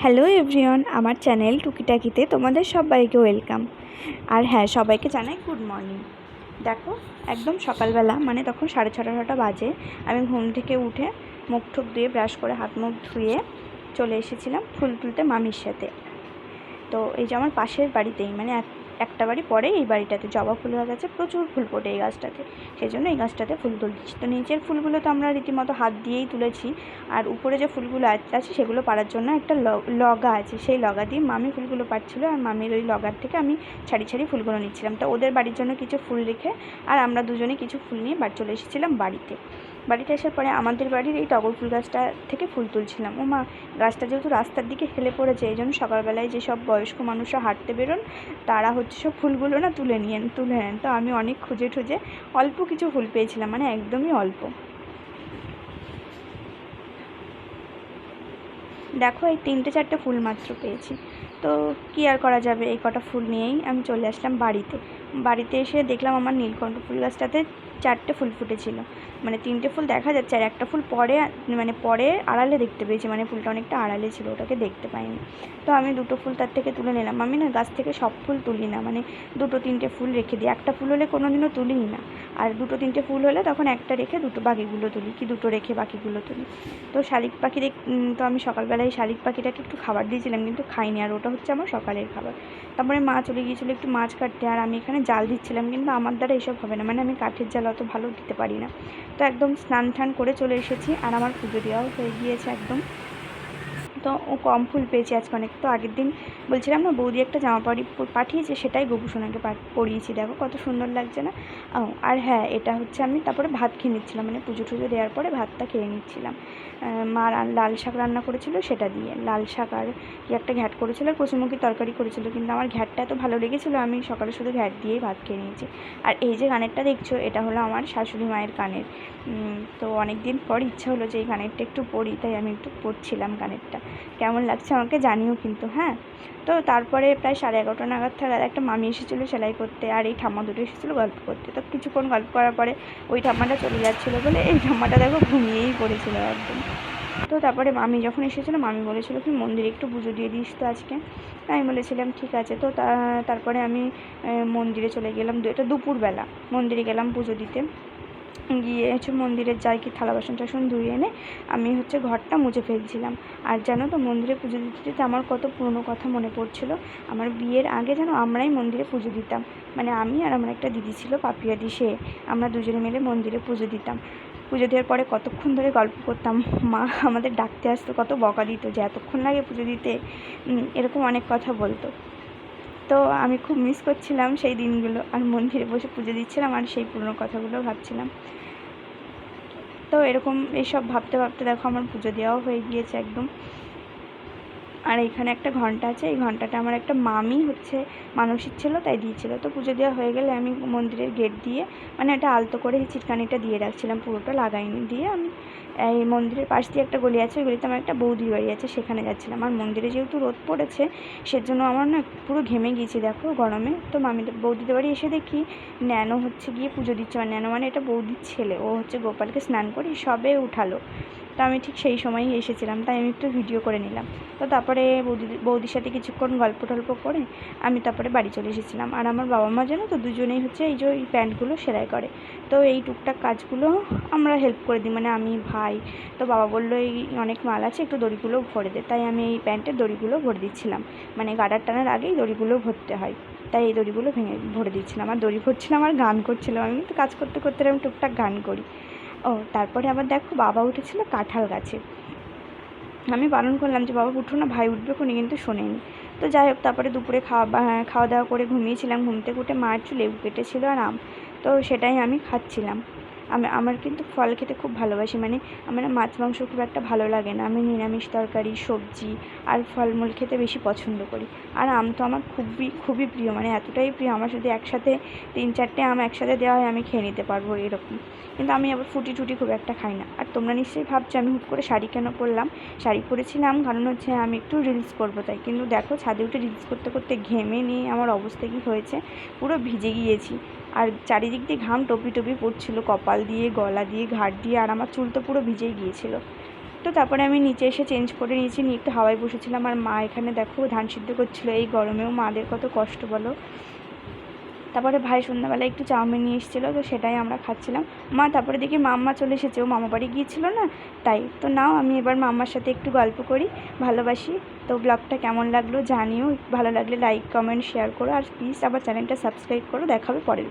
Hello everyone, আমার channel টুকিটাকিতে তোমাদের সবাইকে ওয়েলকাম। আর হ্যাঁ, সবাইকে জানাই গুড মর্নিং। দেখো, একদম সকালবেলা, মানে তখন 6:30 বাজে। আমি ঘুম থেকে উঠে মুখ টুক দিয়ে ব্রাশ করে হাত মুখ ধুয়ে চলে এসেছিলাম ফুল তুলতে মামির সাথে। তো এই যে আমার পাশের বাড়িতেই, মানে একটা বাড়ি পরে এই বাড়িটাতে জবা ফুল গাছ আছে, প্রচুর ফুল ফোটে এই গাছটাতে, সেই জন্য এই গাছটাতে ফুল তুলছি। তো নিচের ফুলগুলো তো আমরা রীতিমতো হাত দিয়েই তুলেছি, আর উপরে যে ফুলগুলো আছে সেগুলো পাড়ার জন্য একটা লগা আছে, সেই লগা দিয়ে মামি ফুলগুলো পাড়ছিল, আর মামির ওই লগার থেকে আমি ছাড়ি ছাড়ি ফুলগুলো নিচ্ছিলাম। তো ওদের বাড়ির জন্য কিছু ফুল রেখে আর আমরা দুজনে কিছু ফুল নিয়ে বাড়ি চলে এসেছিলাম বাড়িতে আসার পরে আমাদের বাড়ির এই টগর ফুল গাছটা থেকে ফুল তুলছিলাম। ও মা, গাছটা যেহেতু রাস্তার দিকে হেলে পড়েছে, এই জন্য সকালবেলায় যেসব বয়স্ক মানুষরা হাঁটতে বেরোন তারা হচ্ছে সব ফুলগুলো না তুলে নেন। তো আমি অনেক খুঁজে টুজে অল্প কিছু ফুল পেয়েছিলাম, মানে একদমই অল্প। দেখো, এই 3-4টে ফুল মাত্র পেয়েছি। তো কী আর করা যাবে, এই কটা ফুল নিয়েই আমি চলে আসলাম বাড়িতে এসে দেখলাম আমার নীলকণ্ঠ ফুল গাছটাতে 4টে ফুল ফুটেছিল, মানে 3টে ফুল দেখা যাচ্ছে আর একটা ফুল পরে আড়ালে দেখতে পেয়েছি, মানে ফুলটা অনেকটা আড়ালে ছিল, ওটাকে দেখতে পাইনি। তো আমি 2টো ফুল তার থেকে তুলে নিলাম। আমি না গাছ থেকে সব ফুল তুলি না, মানে 2-3টে ফুল রেখে দিই। একটা ফুল হলে কোনোদিনও তুলিই না, আর 2-3টে ফুল হলে তখন একটা রেখে বাকিগুলো তুলি, কি 2টো রেখে বাকিগুলো তুলি। তো শালিক পাখি তো আমি সকালবেলায় শালিক পাখিটাকে একটু খাবার দিয়েছিলাম, কিন্তু খাইনি, আর ওটা হচ্ছে আমার সকালের খাবার। তারপরে মা চলে গিয়েছিলো একটু মাছ কাটতে, আর আমি এখানে জাল দিচ্ছিলাম, কিন্তু আমার দ্বারা এসব হবে না, মানে আমি কাঠের জাল অত ভালো দিতে পারি না। তো একদম স্নান টান করে চলে এসেছি, আর আমার পুজো দেওয়াও হয়ে গিয়েছে একদম। তো ও কম ফুল পেয়েছি আজকে অনেক। তো আগের দিন বলছিলাম না, বৌদি একটা জামা পাঠিয়েছে, সেটাই গোপুসোনাকে পরিয়েছি, দেখো কত সুন্দর লাগছে না। আর হ্যাঁ, এটা হচ্ছে আমি তারপরে ভাত খেয়ে নিচ্ছিলাম, মানে পুজো টুজো দেওয়ার পরে ভাতটা খেয়ে নিচ্ছিলাম। মা লাল শাক রান্না করেছিল, সেটা দিয়ে লাল শাক আর কি একটা ঘ্যাট করেছিল, আর কচুরমুখির তরকারি করেছিল, কিন্তু আমার ঘ্যাটটা এত ভালো লেগেছিলো, আমি সকালে শুধু ঘ্যাট দিয়েই ভাত খেয়ে নিয়েছি। আর এই যে কানেরটা দেখছো, এটা হলো আমার শাশুড়ি মায়ের কানের। তো অনেক দিন পর ইচ্ছা হলো যে এই কানেরটা একটু পরি, তাই আমি একটু পরছিলাম কানেরটা। কেমন লাগছে আমাকে জানিও কিন্তু, হ্যাঁ। তো তারপরে প্রায় 11:30 নাগাদ একটা মামি এসেছিলো সেলাই করতে, আর এই ঠাম্মা দুটো এসেছিলো গল্প করতে। তো কিছুক্ষণ গল্প করার পরে ওই ঠাম্মাটা চলে যাচ্ছিলো বলে এই ঠাম্মাটা দেখো ঘুমিয়েই পড়েছিল একদম। তো তারপরে মামি যখন এসেছিলো, মামি বলেছিলো কি মন্দিরে একটু পুজো দিয়ে দিস তো আজকে। আমি বলেছিলাম ঠিক আছে। তো তারপরে আমি মন্দিরে চলে গেলাম, এটা দুপুরবেলা মন্দিরে গেলাম পুজো দিতে। গিয়ে মন্দিরের যাই কি থালা বাসন টাসন ধুয়ে এনে আমি ঘরটা মুছে ফেলছিলাম। আর জানো তো, মন্দিরে পুজো দিতে দিতে আমার কত পুরনো কথা মনে পড়ছিল। আমার বিয়ের আগে যেন আমরাই মন্দিরে পুজো দিতাম, মানে আমি আর আমার একটা দিদি ছিল পাপিয়াদি, আমরা দুজনে মিলে মন্দিরে পুজো দিতাম। পুজো দেওয়ার পরে কতক্ষণ ধরে গল্প করতাম, মা আমাদের ডাকতে আসতো, কত বকা দিত যে এতক্ষণ লাগে পুজো দিতে, এরকম অনেক কথা বলতো। তো আমি খুব মিস করছিলাম সেই দিনগুলো, আর মন্দিরে বসে পুজো দিচ্ছিলাম আর সেই পুরনো কথাগুলো ভাবছিলাম। তো এরকম এইসব ভাবতে ভাবতে দেখো আমার পুজো দেওয়াও হয়ে গিয়েছে একদম। আর এখানে একটা ঘন্টা আছে, এই ঘন্টাটা আমার একটা মামি মানসিক ছিল তাই দিয়েছিল। তো পুজো দেওয়া হয়ে গেলে আমি মন্দিরের গেট দিয়ে, মানে একটা আলতো করে চিটকানিটা দিয়ে রাখছিলাম, পুরোটা লাগাইনি, দিয়ে আমি এই মন্দিরের পাশ দিয়ে একটা গলি আছে, ওই গলিতে আমার একটা বৌদির বাড়ি আছে, সেখানে যাচ্ছিলাম। আর মন্দিরে যেহেতু রোদ পড়েছে, সেজন্য আমার না পুরো ঘেমে গিয়েছি দেখো গরমে। তো বৌদিদের বাড়ি এসে দেখি ন্যানো গিয়ে পুজো দিচ্ছে, আর ন্যানো মানে এটা বৌদির ছেলে, ও গোপালকে স্নান করে সবে উঠালো। তো আমি ঠিক সেই সময়ই এসেছিলাম, তাই আমি একটু ভিডিও করে নিলাম। তো তারপরে বৌদির সাথে কিছুক্ষণ গল্প টল্প করে আমি তারপরে বাড়ি চলে এসেছিলাম। আর আমার বাবা মা জানো তো, দুজনেই এই যে এই প্যান্টগুলো সেলাই করে। তো এই টুকটাক কাজগুলো আমরা হেল্প করে দিই, মানে আমি ভাই। তো বাবা বললো এই অনেক মাল আছে, একটু দড়িগুলো ভরে দে, তাই আমি এই প্যান্টের দড়িগুলো ভরে দিচ্ছিলাম, মানে গার্ডার টানার আগেই দড়িগুলো ভরতে হয়, তাই এই দড়িগুলো ভরে দিচ্ছিলাম। আর দড়ি ভরছিলাম আর গান করছিলাম, আমি কিন্তু কাজ করতে করতে আমি টুকটাক গান করি। তারপরে আবার দেখো বাবা উঠেছিল কাঁঠাল গাছে। আমি বারণ করলাম যে বাবা উঠো না, ভাই উঠবে কোনি, কিন্তু শোনেনি। তো যাই হোক, তারপরে দুপুরে খাওয়া দাওয়া করে ঘুমিয়েছিলাম, ঘুম থেকে উঠে মা একটু লেবু কেটেছিল আর আম, তো সেটাই আমি খাচ্ছিলাম। আমার কিন্তু ফল খেতে খুব ভালোবাসি, মানে আমার মাছ মাংস খুব একটা ভালো লাগে না, আমি নিরামিষ তরকারি সবজি আর ফলমূল খেতে বেশি পছন্দ করি। আর আম তো আমার খুবই খুবই প্রিয়, মানে এতটাই প্রিয়, আমার যদি একসাথে 3-4টে আম একসাথে দেওয়া হয় আমি খেয়ে নিতে পারবো এরকম। কিন্তু আমি আবার ফুটি টুটি খুব একটা খাই না। আর তোমরা নিশ্চয়ই ভাবছো আমি হুট করে শাড়ি কেন পরলাম। শাড়ি পরেছিলাম কারণ আমি একটু রিলস করবো তাই, কিন্তু দেখো ছাদে উঠে রিলস করতে করতে ঘেমে নিয়ে আমার অবস্থা কী হয়েছে, পুরো ভিজে গিয়েছি। আর চারিদিক দিয়ে ঘাম টপি টপি পড়ছিল, কপাল দিয়ে, গলা দিয়ে, ঘাড় দিয়ে, আর আমার চুল তো পুরো ভিজেই গিয়েছিল। তো তারপরে আমি নিচে এসে চেঞ্জ করে নিয়েছি, নিয়ে একটু হাওয়ায় বসেছিলাম। আর মা এখানে দেখো ধান সিদ্ধ করছিলো, এই গরমেও মাদের কত কষ্ট বলো। তারপরে ভাই সন্ধ্যাবেলা একটু চাউমিন নিয়ে এসেছিলো, তো সেটাই আমরা খাচ্ছিলাম। তারপরে দেখি মাম্মা চলে এসেছে, ও মামা বাড়ি গিয়েছিলো না, তাই। তো নাও আমি এবার মাম্মার সাথে একটু গল্প করি, ভালোবাসি। তো ব্লগটা কেমন লাগলো জানিও, ভালো লাগলে লাইক কমেন্ট শেয়ার করো, আর প্লিজ আবার চ্যানেলটা সাবস্ক্রাইব করো। দেখা হবে পরের